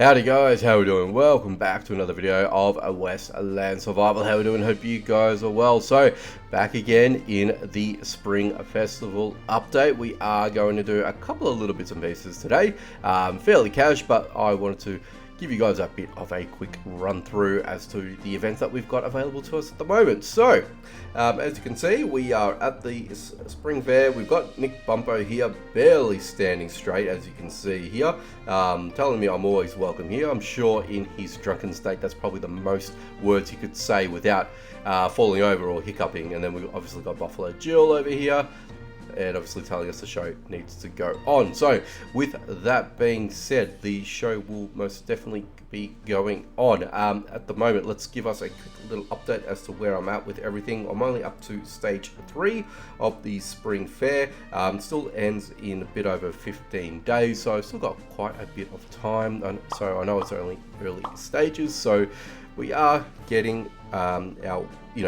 Howdy guys, how we doing? Welcome back to another video of a Westland Survival. How we doing? Hope you guys are well. So, back again in the Spring Festival update. We are going to do a couple of little bits and pieces today. Fairly cash, but I wanted to give you guys a bit of a quick run through as to the events that we've got available to us at the moment. So, as you can see, we are at the Spring Fair. We've got Nick Bumpo here, barely standing straight, as you can see here, telling me I'm always welcome here. I'm sure in his drunken state, that's probably the most words he could say without falling over or hiccuping. And then we've obviously got Buffalo Jill over here, and obviously telling us the show needs to go on. So with that being said, the show will most definitely be going on. At the moment, let's give us a quick little update as to where I'm at with everything. I'm only up to stage 3 of the Spring Fair. Still ends in a bit over 15 days, so I've still got quite a bit of time. And so I know it's only early stages, so we are getting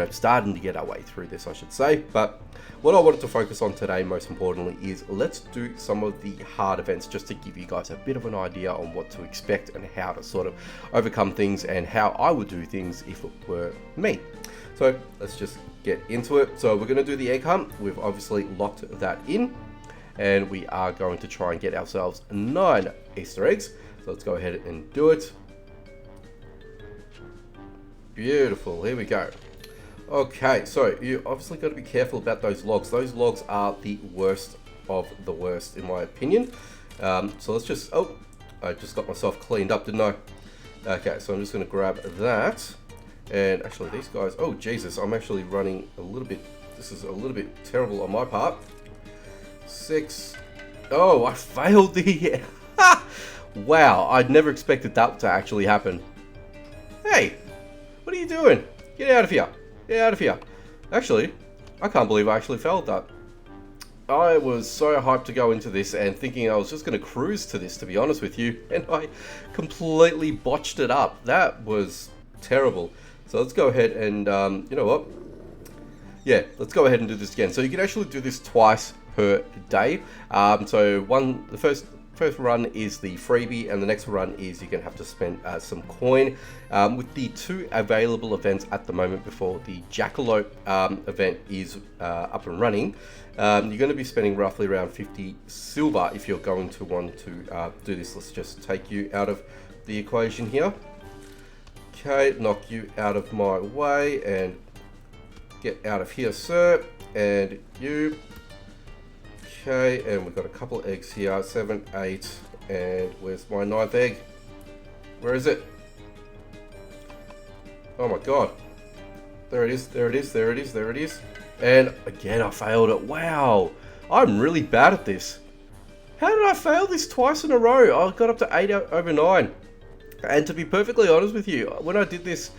starting to get our way through this, I should say. But what I wanted to focus on today, most importantly, is let's do some of the hard events just to give you guys a bit of an idea on what to expect and how to sort of overcome things and how I would do things if it were me. So let's just get into it. So we're going to do the egg hunt. We've obviously locked that in, and we are going to try and get ourselves 9 Easter eggs. So let's go ahead and do it. Beautiful, here we go. Okay, so you obviously got to be careful about those logs. Those logs are the worst of the worst, in my opinion. So let's just, I just got myself cleaned up, didn't I? Okay, so I'm just going to grab that. And actually these guys, oh Jesus, I'm actually running a little bit, this is a little bit terrible on my part. 6, oh, I failed the, wow, I'd never expected that to actually happen. Hey, what are you doing? Get out of here. Get out of here. Actually, I can't believe I actually failed that. I was so hyped to go into this and thinking I was just going to cruise to this, to be honest with you, and I completely botched it up. That was terrible. So let's go ahead and, you know what? Yeah, let's go ahead and do this again. So you can actually do this twice per day. The first run is the freebie, and the next run is you're going to have to spend some coin. With the 2 available events at the moment before the Jackalope event is up and running, you're going to be spending roughly around 50 silver if you're going to want to do this. Let's just take you out of the equation here. Okay, knock you out of my way and get out of here, sir. And you. Okay, and we've got a couple of eggs here, 7, 8, and where's my 9th egg? Where is it? Oh my god. There it is, there it is, there it is, there it is. And again, I failed it. Wow, I'm really bad at this. How did I fail this twice in a row? I got up to 8 over 9. And to be perfectly honest with you, when I did this,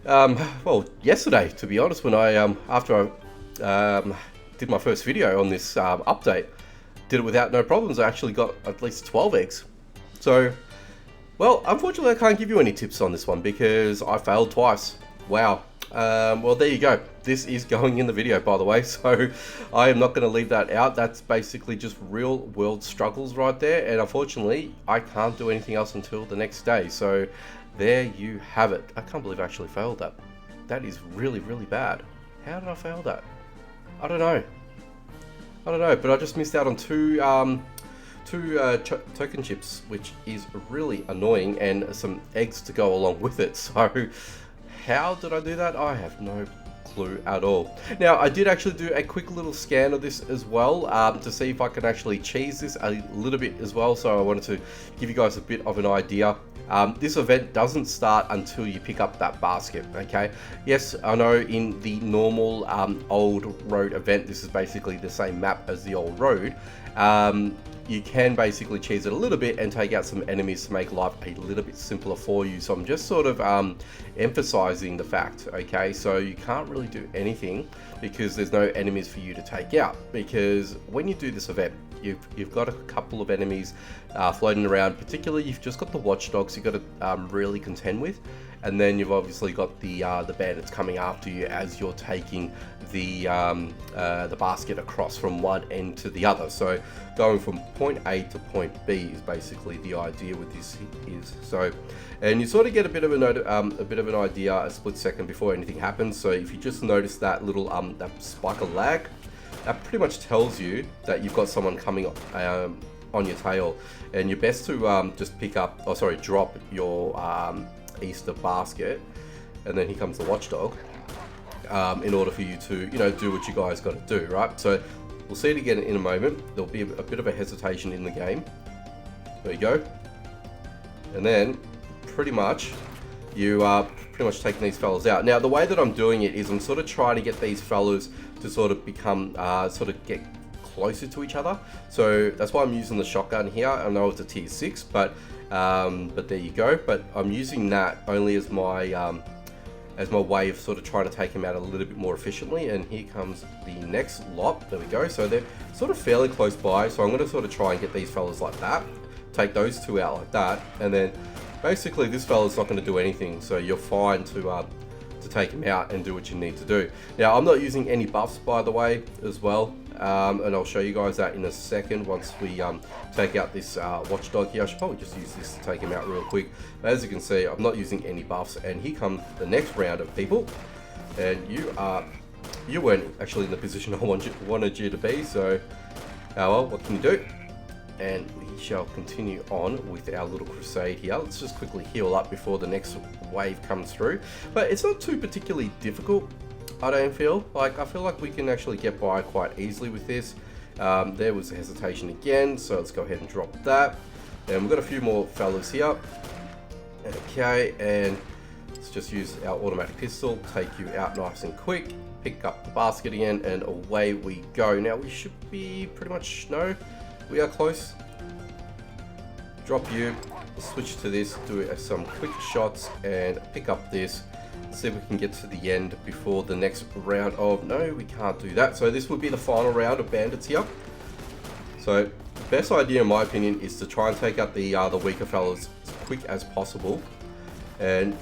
well, yesterday, to be honest, when I, after I, did my first video on this update, did it without no problems. I actually got at least 12 eggs. So, well, unfortunately I can't give you any tips on this one because I failed twice. Wow. Well, there you go. This is going in the video, by the way, so I am not going to leave that out. That's basically just real world struggles right there, and unfortunately I can't do anything else until the next day. So there you have it. I can't believe I actually failed that. That is really, really bad. How did I fail that? I don't know, but I just missed out on two token chips, which is really annoying, and some eggs to go along with it. So how did I do that? I have no clue at all. Now, I did actually do a quick little scan of this as well, to see if I can actually cheese this a little bit as well. So I wanted to give you guys a bit of an idea. This event doesn't start until you pick up that basket, okay? Yes, I know in the normal old road event, this is basically the same map as the old road. You can basically cheese it a little bit and take out some enemies to make life a little bit simpler for you. So I'm just sort of emphasizing the fact, okay? So you can't really do anything because there's no enemies for you to take out, because when you do this event, you've got a couple of enemies floating around. Particularly, you've just got the watchdogs you've got to really contend with, and then you've obviously got the bandits coming after you as you're taking the basket across from one end to the other. So going from point A to point B is basically the idea with this is. So, and you sort of get a bit of an idea a split second before anything happens. So if you just notice that little that spike of lag, that pretty much tells you that you've got someone coming on your tail, and you're best to just pick up, drop your Easter basket, and then here comes the watchdog, in order for you to, do what you guys got to do, right? So we'll see it again in a moment. There'll be a bit of a hesitation in the game. There you go. And then pretty much you are pretty much taking these fellas out. Now the way that I'm doing it is I'm sort of trying to get these fellas to sort of become, get closer to each other. So that's why I'm using the shotgun here. I know it's a tier 6, but there you go. But I'm using that only as my way of sort of trying to take him out a little bit more efficiently. And here comes the next lot. There we go. So they're sort of fairly close by. So I'm going to sort of try and get these fellas like that. Take those two out like that. And then basically this fella's not going to do anything. So you're fine to take him out and do what you need to do. Now I'm not using any buffs, by the way, as well. And I'll show you guys that in a second once we take out this watchdog here. I should probably just use this to take him out real quick. But as you can see, I'm not using any buffs, and here comes the next round of people. And you weren't actually in the position I wanted you to be, so well, what can you do? And we shall continue on with our little crusade here. Let's just quickly heal up before the next wave comes through. But it's not too particularly difficult, I don't feel. I feel like we can actually get by quite easily with this. There was a hesitation again, so let's go ahead and drop that. And we've got a few more fellas here. Okay, and let's just use our automatic pistol, take you out nice and quick, pick up the basket again, and away we go. Now we should be pretty much, no, we are close. Drop you, switch to this, do some quick shots, and pick up this. See if we can get to the end before the next round of, no, we can't do that. So this would be the final round of bandits here. So the best idea in my opinion is to try and take out the weaker fellas as quick as possible, and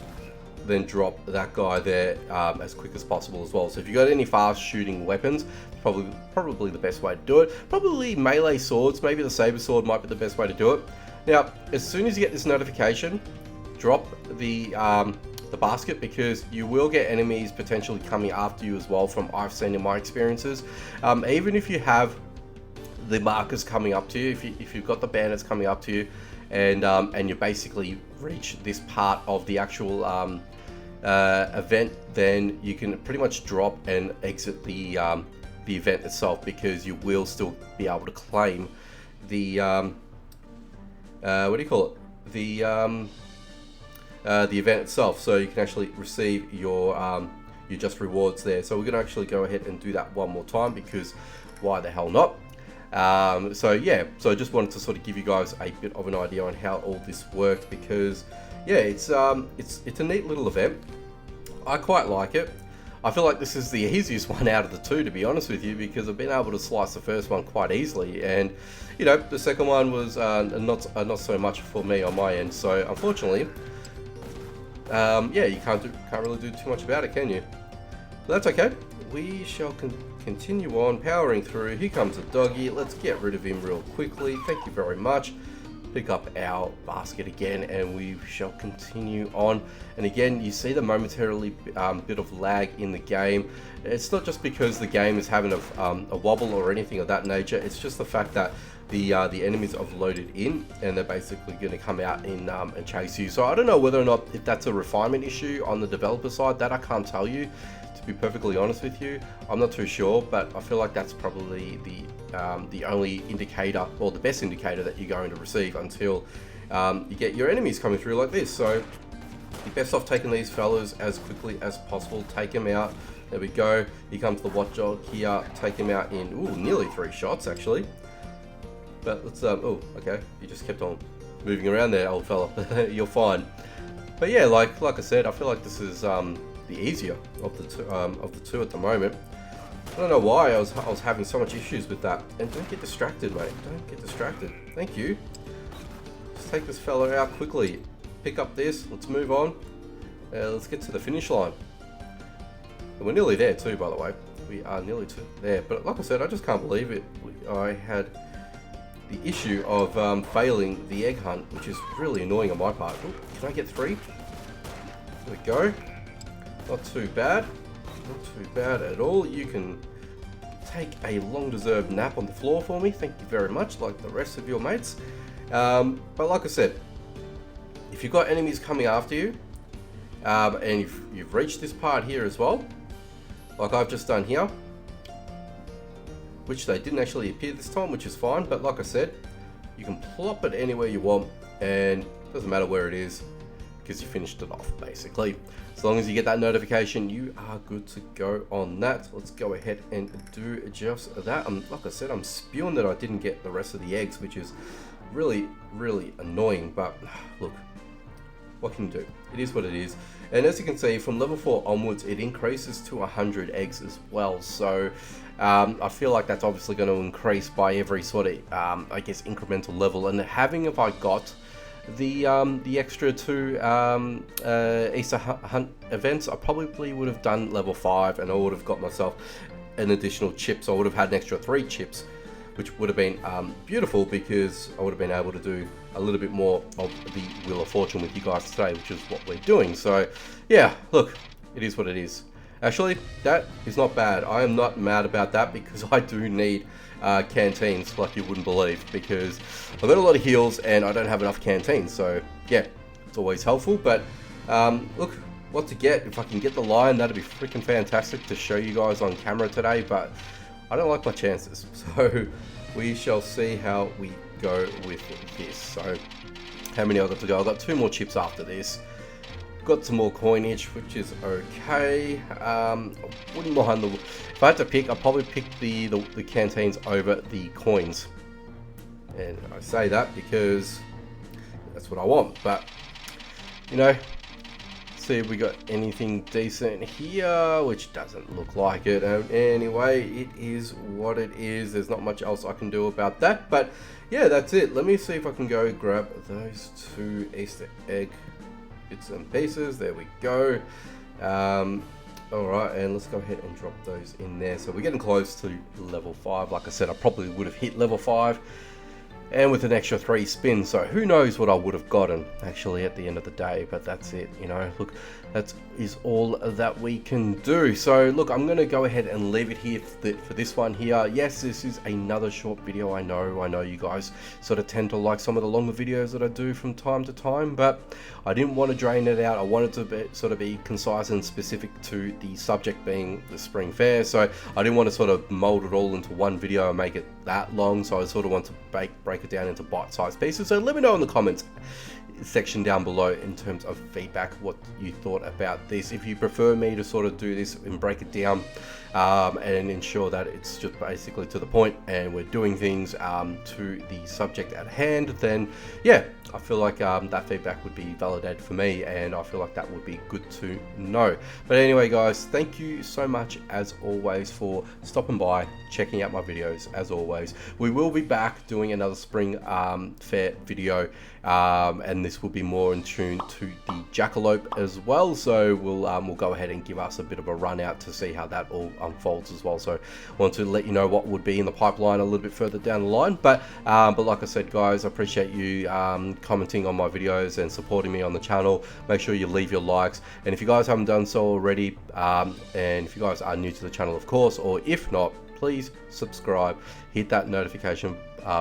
then drop that guy there as quick as possible as well. So if you got any fast shooting weapons, probably the best way to do it. Probably melee swords, maybe the saber sword might be the best way to do it. Now, as soon as you get this notification, drop the basket, because you will get enemies potentially coming after you as well, from I've seen in my experiences. Even if you have the markers coming up to you, if you've got the bandits coming up to you, and you basically reach this part of the actual event, then you can pretty much drop and exit the event itself, because you will still be able to claim the what do you call it? The event itself, so you can actually receive your just rewards there. So we're going to actually go ahead and do that one more time, because why the hell not? So yeah, so I just wanted to sort of give you guys a bit of an idea on how all this works, because yeah, it's a neat little event. I quite like it. I feel like this is the easiest one out of the two, to be honest with you, because I've been able to slice the first one quite easily, and the second one was not so much for me on my end. So unfortunately, yeah, you can't really do too much about it, can you? But that's okay. We shall continue on powering through. Here comes a doggy. Let's get rid of him real quickly. Thank you very much. Pick up our basket again, and we shall continue on. And again, you see the momentarily bit of lag in the game. It's not just because the game is having a wobble or anything of that nature. It's just the fact that the enemies have loaded in, and they're basically going to come out and chase you. So I don't know whether or not if that's a refinement issue on the developer side. That I can't tell you, to be perfectly honest with you. I'm not too sure, but I feel like that's probably the only indicator, or the best indicator, that you're going to receive until you get your enemies coming through like this. So you're best off taking these fellas as quickly as possible. Take them out. There we go. Here comes the watchdog here. Take him out in nearly 3 shots actually. But let's oh, okay. You just kept on moving around there, old fella. You're fine. But yeah, like I said, I feel like this is the easier of the two at the moment. I don't know why I was having so much issues with that. And don't get distracted, mate. Don't get distracted. Thank you. Just take this fella out quickly. Pick up this. Let's move on. Let's get to the finish line. And we're nearly there too, by the way. We are nearly there. But like I said, I just can't believe it. I had the issue of failing the egg hunt, which is really annoying on my part. Ooh, can I get 3? There we go. Not too bad. Not too bad at all. You can take a long-deserved nap on the floor for me. Thank you very much, like the rest of your mates. But like I said, if you've got enemies coming after you, and you've reached this part here as well, like I've just done here, which they didn't actually appear this time, which is fine, but like I said, you can plop it anywhere you want, and it doesn't matter where it is, because you finished it off, basically. As long as you get that notification, you are good to go on that. Let's go ahead and do just that. Like I said, I'm spewing that I didn't get the rest of the eggs, which is really, really annoying, but look, what can you do? It is what it is. And as you can see, from level 4 onwards, it increases to 100 eggs as well. So I feel like that's obviously going to increase by every sort of, I guess, incremental level. And having, if I got the extra 2 Easter hunt events, I probably would have done level 5, and I would have got myself an additional chip. So I would have had an extra 3 chips, which would have been beautiful, because I would have been able to do a little bit more of the Wheel of Fortune with you guys today, which is what we're doing. So yeah, look, it is what it is. Actually, that is not bad. I am not mad about that, because I do need canteens like you wouldn't believe, because I've got a lot of heals and I don't have enough canteens. So yeah, it's always helpful. But look, what to get. If I can get the lion, that'd be freaking fantastic to show you guys on camera today, but I don't like my chances. So we shall see how we go with this. So how many I've got to go? I've got 2 more chips after this. Got some more coinage, which is okay. I wouldn't mind if I had to pick, I'd probably pick the canteens over the coins. And I say that because that's what I want. But you know, see if we got anything decent here, which doesn't look like it. Anyway, it is what it is. There's not much else I can do about that. But yeah, that's it. Let me see if I can go grab those 2 Easter egg bits and pieces. There we go. Alright, and let's go ahead and drop those in there. So we're getting close to level 5. Like I said, I probably would have hit level 5, and with an extra 3 spins. So who knows what I would have gotten actually at the end of the day. But that's it, you know. Look, that is all that we can do. So look, I'm going to go ahead and leave it here for this one here. Yes, this is another short video. I know you guys sort of tend to like some of the longer videos that I do from time to time, but I didn't want to drain it out. I wanted to be concise and specific to the subject being the spring fair. So I didn't want to sort of mold it all into one video and make it that long. So I sort of want to break it down into bite-sized pieces. So let me know in the comments section down below in terms of feedback what you thought about this. If you prefer me to sort of do this and break it down and ensure that it's just basically to the point and we're doing things to the subject at hand, then yeah, I feel like that feedback would be validated for me, and I feel like that would be good to know. But anyway guys, thank you so much as always for stopping by, checking out my videos. As always, we will be back doing another spring fair video, and this will be more in tune to the jackalope as well. So we'll go ahead and give us a bit of a run out to see how that all unfolds as well. So I want to let you know what would be in the pipeline a little bit further down the line. But like I said guys, I appreciate you commenting on my videos and supporting me on the channel. Make sure you leave your likes, and if you guys haven't done so already, and if you guys are new to the channel of course, or if not, please subscribe, hit that notification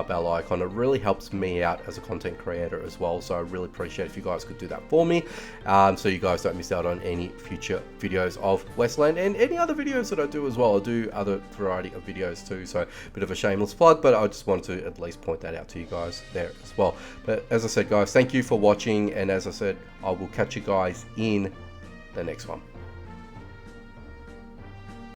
bell icon. It really helps me out as a content creator as well, so I really appreciate if you guys could do that for me, so you guys don't miss out on any future videos of Westland and any other videos that I do as well. I do other variety of videos too, so a bit of a shameless plug, but I just wanted to at least point that out to you guys there as well. But as I said guys, thank you for watching, and as I said, I will catch you guys in the next one.